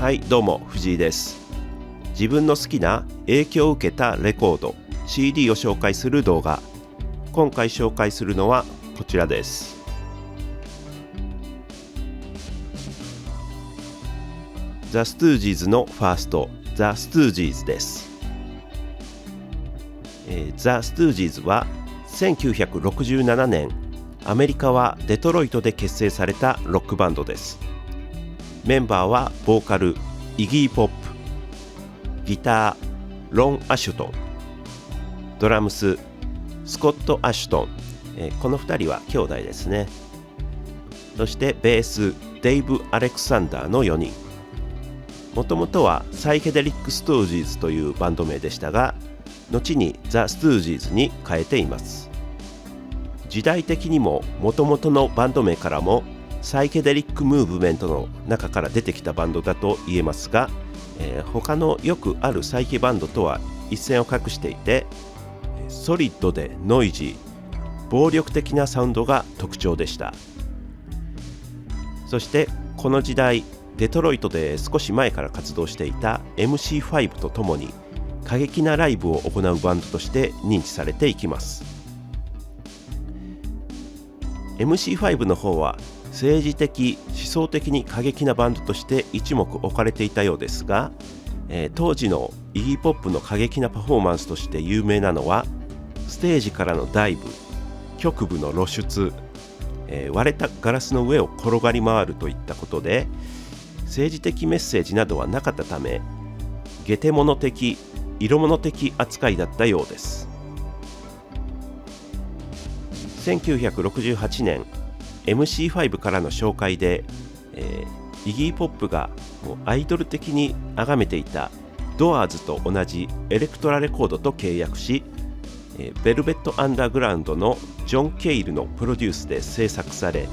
はい、どうも藤井です。自分の好きな影響を受けたレコード CD を紹介する動画。今回紹介するのはこちらです。ザ・ストゥージーズのファーストザ・ストゥージーズです。ザ・ストゥージーズは1967年アメリカはデトロイトで結成されたロックバンドです。メンバーはボーカルイギー・ポップ、ギターロン・アシュトン、ドラムススコット・アシュトン、この2人は兄弟ですね。そしてベースデイブ・アレクサンダーの4人。もともとはサイケデリック・ストゥージーズというバンド名でしたが、後にザ・ストゥージーズに変えています。時代的にも元々のバンド名からもサイケデリックムーブメントの中から出てきたバンドだと言えますが、他のよくあるサイケバンドとは一線を画していて、ソリッドでノイジー、暴力的なサウンドが特徴でした。そしてこの時代デトロイトで少し前から活動していた MC5 とともに過激なライブを行うバンドとして認知されていきます。 MC5 の方は政治的思想的に過激なバンドとして一目置かれていたようですが、当時のイギーポップの過激なパフォーマンスとして有名なのはステージからのダイブ、局部の露出、割れたガラスの上を転がり回るといったことで、政治的メッセージなどはなかったためゲテモノ的、色物的扱いだったようです。1968年MC5 からの紹介で、イギー・ポップがアイドル的に崇めていたドアーズと同じエレクトラレコードと契約し、ベルベット・アンダーグラウンドのジョン・ケイルのプロデュースで制作され、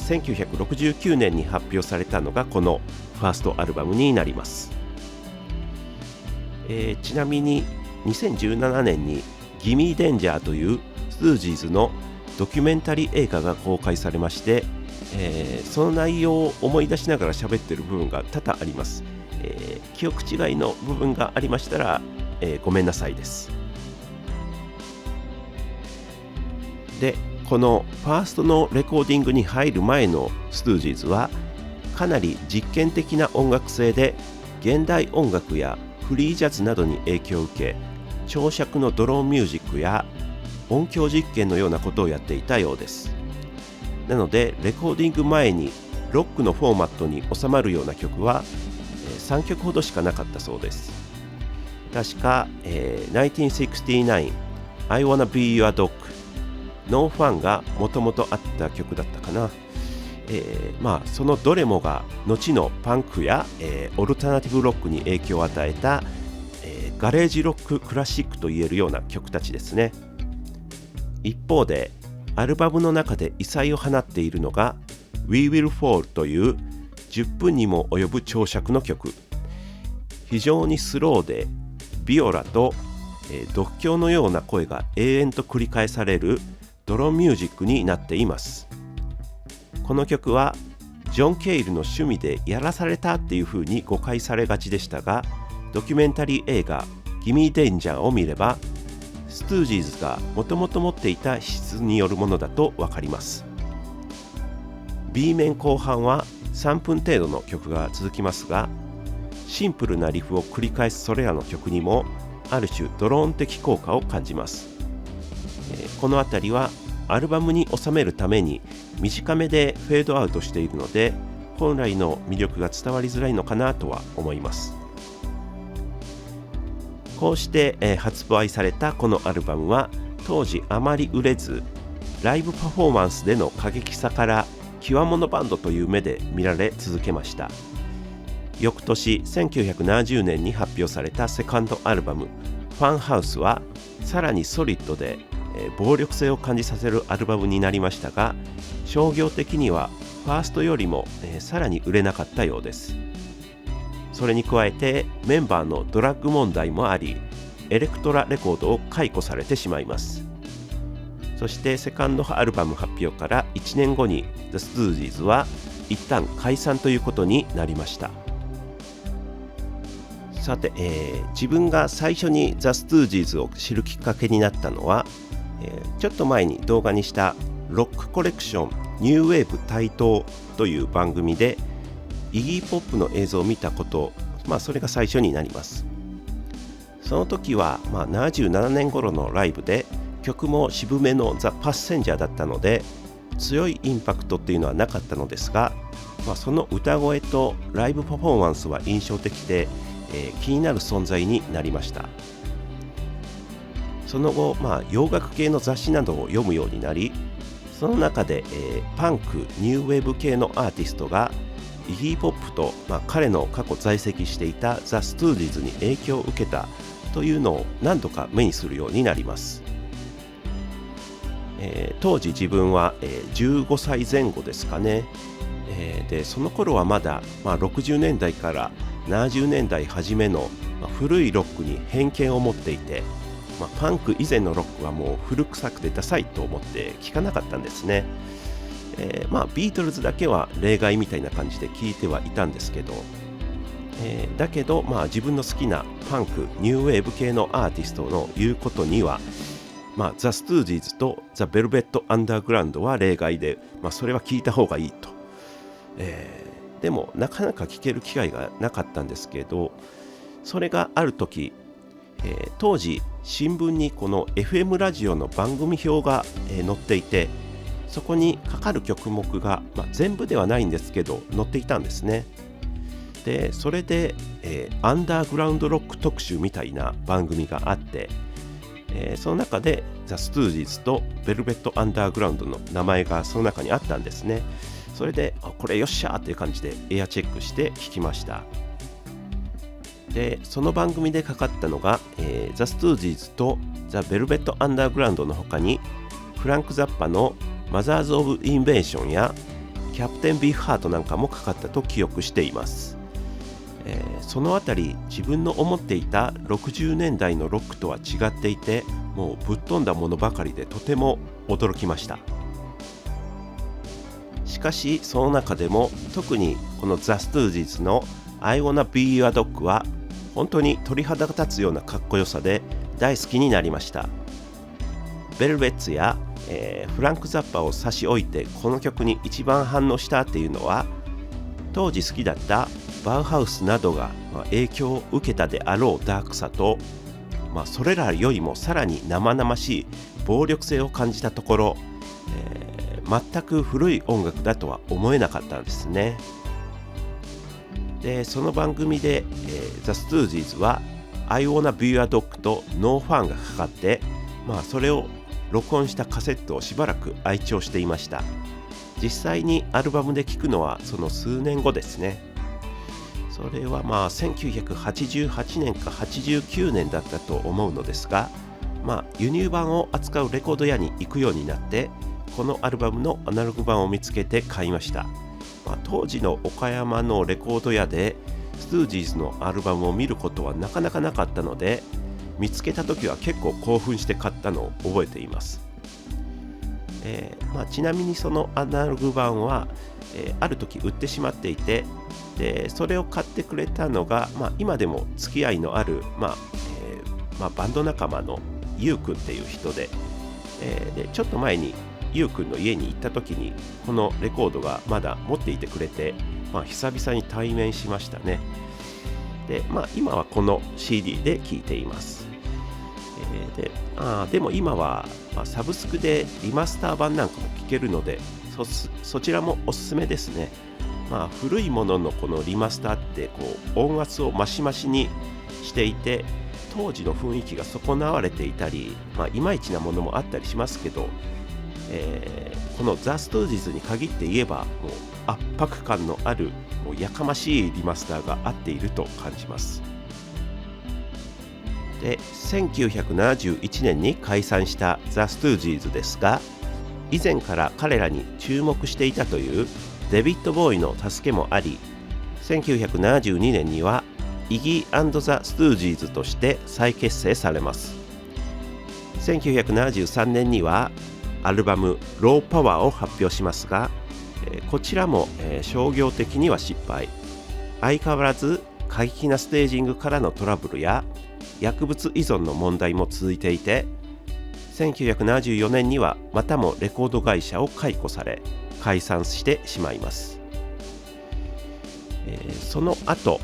1969年に発表されたのがこのファーストアルバムになります。ちなみに2017年にギミー・デンジャーというストゥージーズのドキュメンタリー映画が公開されまして、その内容を思い出しながら喋っている部分が多々あります。記憶違いの部分がありましたら、ごめんなさいです。で、このファーストのレコーディングに入る前のストゥージーズはかなり実験的な音楽性で、現代音楽やフリージャズなどに影響を受け、長尺のドローンミュージックや音響実験のようなことをやっていたようです。なのでレコーディング前にロックのフォーマットに収まるような曲は3曲ほどしかなかったそうです。確か、1969 I Wanna Be Your Dog No Fun がもともとあった曲だったかな。そのどれもが後のパンクや、オルタナティブロックに影響を与えた、ガレージロッククラシックといえるような曲たちですね。一方でアルバムの中で異彩を放っているのが We Will Fall という10分にも及ぶ長尺の曲。非常にスローでビオラと、読経のような声が永遠と繰り返されるドローンミュージックになっています。この曲はジョン・ケイルの趣味でやらされたっていう風に誤解されがちでしたが、ドキュメンタリー映画ギミー・デンジャーを見ればストゥージーズがもともと持っていた質によるものだと分かります。 B 面後半は3分程度の曲が続きますが、シンプルなリフを繰り返すそれらの曲にもある種ドローン的効果を感じます。このあたりはアルバムに収めるために短めでフェードアウトしているので、本来の魅力が伝わりづらいのかなとは思います。こうして、発売されたこのアルバムは当時あまり売れず、ライブパフォーマンスでの過激さから極物バンドという目で見られ続けました。翌年1970年に発表されたセカンドアルバムファンハウスはさらにソリッドで、暴力性を感じさせるアルバムになりましたが、商業的にはファーストよりも、さらに売れなかったようです。それに加えてメンバーのドラッグ問題もあり、エレクトラレコードを解雇されてしまいます。そしてセカンドアルバム発表から1年後に The Stooges は一旦解散ということになりました。さて、自分が最初にザ・ストゥージーズを知るきっかけになったのは、ちょっと前に動画にしたロックコレクションニューウェーブ台頭という番組でイギーポップの映像を見たこと、それが最初になります。その時は、77年頃のライブで曲も渋めのザ・パッセンジャーだったので強いインパクトっていうのはなかったのですが、その歌声とライブパフォーマンスは印象的で、気になる存在になりました。その後、洋楽系の雑誌などを読むようになり、その中で、パンクニューウェーブ系のアーティストがイギー・ポップと、彼の過去在籍していたザ・ストゥージーズに影響を受けたというのを何度か目にするようになります。当時自分は、15歳前後ですかね。でその頃はまだ、60年代から70年代初めの、古いロックに偏見を持っていて、パンク以前のロックはもう古臭くてダサいと思って聴かなかったんですね。ビートルズだけは例外みたいな感じで聴いてはいたんですけど、だけど、自分の好きなパンクニューウェーブ系のアーティストの言うことには、ザ・ストゥージーズとザ・ベルベット・アンダーグラウンドは例外で、それは聞いた方がいいと。でもなかなか聞ける機会がなかったんですけど、それがある時、当時新聞にこの FM ラジオの番組表が、載っていて、そこにかかる曲目が、全部ではないんですけど載っていたんですね。でそれで、アンダーグラウンドロック特集みたいな番組があって、その中でザ・ストゥージーズとベルベット・アンダーグラウンドの名前がその中にあったんですね。それでこれよっしゃーっていう感じでエアチェックして聞きました。でその番組でかかったのが、ザ・ストゥージーズとザ・ベルベット・アンダーグラウンドの他にフランク・ザッパのマザーズ・オブ・インベーションやキャプテン・ビーフ・ハートなんかもかかったと記憶しています。そのあたり自分の思っていた60年代のロックとは違っていて、もうぶっ飛んだものばかりでとても驚きました。しかしその中でも特にこのザ・ストゥージーズの I Wanna Be Your Dog は本当に鳥肌が立つようなかっこよさで大好きになりました。ベルベッツや、フランク・ザッパを差し置いてこの曲に一番反応したっていうのは、当時好きだったバウハウスなどが影響を受けたであろうダークさと、それらよりもさらに生々しい暴力性を感じたところ、全く古い音楽だとは思えなかったんですね。でその番組で、ザ・ストゥージーズは I Wanna Be Your Dog と No Fun がかかって、それを録音したカセットをしばらく愛聴していました。実際にアルバムで聴くのはその数年後ですね。それは1988年か89年だったと思うのですが、輸入版を扱うレコード屋に行くようになって、このアルバムのアナログ版を見つけて買いました。当時の岡山のレコード屋でストゥージーズのアルバムを見ることはなかなかなかったので、見つけた時は結構興奮して買ったのを覚えています。ちなみにそのアナログ版は、ある時売ってしまっていて、でそれを買ってくれたのが、今でも付き合いのある、バンド仲間のゆうくんっていう人で、でちょっと前にゆうくんの家に行った時にこのレコードがまだ持っていてくれて、久々に対面しましたね。で、今はこの CD で聴いています。でも今は、サブスクでリマスター版なんかも聴けるので、そちらもおすすめですね。古いもののこのリマスターって音圧をマシマシにしていて、当時の雰囲気が損なわれていたり、いまいちなものもあったりしますけど、このザ・ストゥージーズに限って言えば、もう圧迫感のあるもうやかましいリマスターが合っていると感じます。で1971年に解散したザ・ストゥージーズですが、以前から彼らに注目していたというデビッド・ボーイの助けもあり、1972年にはイギー&ザ・ストゥージーズとして再結成されます。1973年にはアルバムローパワーを発表しますが、こちらも商業的には失敗。相変わらず過激なステージングからのトラブルや薬物依存の問題も続いていて、1974年にはまたもレコード会社を解雇され解散してしまいます。その後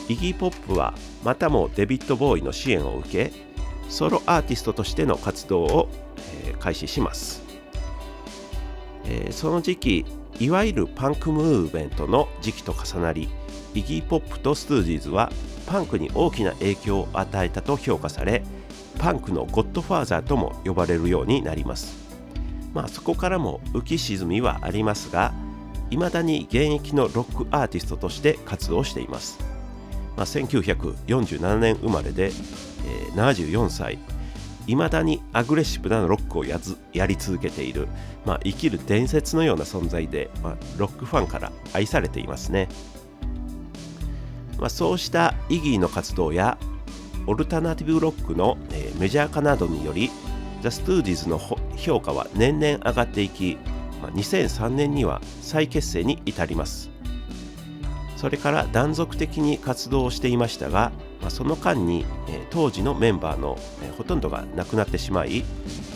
イギー・ポップはまたもデビッド・ボーイの支援を受け、ソロアーティストとしての活動を、開始します。その時期、いわゆるパンクムーブメントの時期と重なり、イギー・ポップとストゥージーズはパンクに大きな影響を与えたと評価され、パンクのゴッドファーザーとも呼ばれるようになります。そこからも浮き沈みはありますが、いまだに現役のロックアーティストとして活動しています。1947年生まれで、74歳、いまだにアグレッシブなロックをやり続けている、生きる伝説のような存在で、ロックファンから愛されていますね。そうしたイギーの活動やオルタナティブロックの、メジャー化などにより、ザ・ストゥーディーズの評価は年々上がっていき、2003年には再結成に至ります。それから断続的に活動をしていましたが、その間に、当時のメンバーの、ほとんどが亡くなってしまい、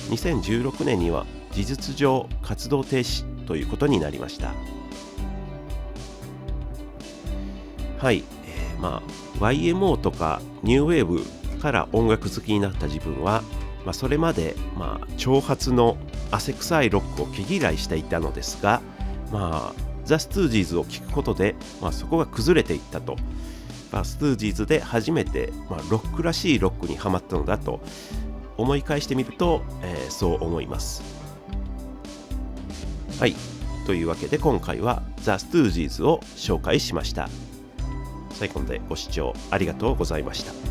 2016年には事実上活動停止ということになりました。はい、YMO とかニューウェーブから音楽好きになった自分は、それまで、長髪の汗臭いロックを毛嫌いしていたのですが、ザ・ストゥージーズを聴くことで、そこが崩れていったと。ストゥージーズで初めて、ロックらしいロックにはまったのだと思い返してみると、そう思います。はい、というわけで今回はザ・ストゥージーズを紹介しました。最後までご視聴ありがとうございました。